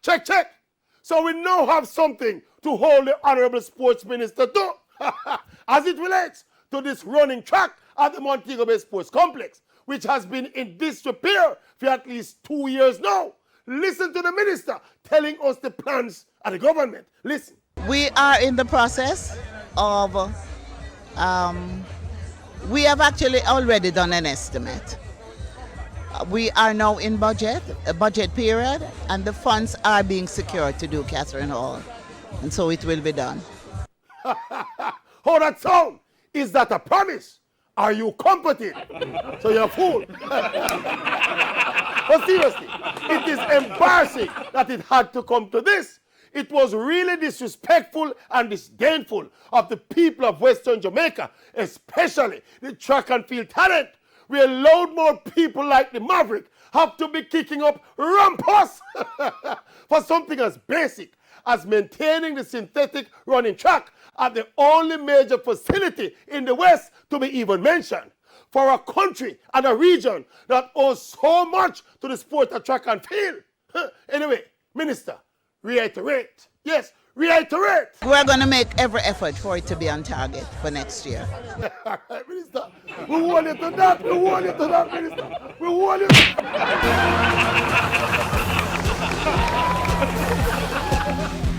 Check, check. So we now have something to hold the Honorable Sports Minister to as it relates to this running track at the Montego Bay Sports Complex, which has been in disrepair for at least 2 years now. Listen to the minister telling us the plans of the government. Listen. We are in the process of, we have actually already done an estimate. We are now in a budget period, and the funds are being secured to do Catherine Hall. And so it will be done. How that sound? Is that a promise? Are you competent? So you're a fool. But seriously, it is embarrassing that it had to come to this. It was really disrespectful and disdainful of the people of Western Jamaica, especially the track and field talent. We allowed more people like the Maverick have to be kicking up rumpus for something as basic as maintaining the synthetic running track at the only major facility in the West to be even mentioned. For a country and a region that owes so much to the sport of track and field. Anyway, Minister, reiterate. Yes, reiterate. We're going to make every effort for it to be on target for next year. All right, Minister. We want you to that. We want you to that, Minister. We want you to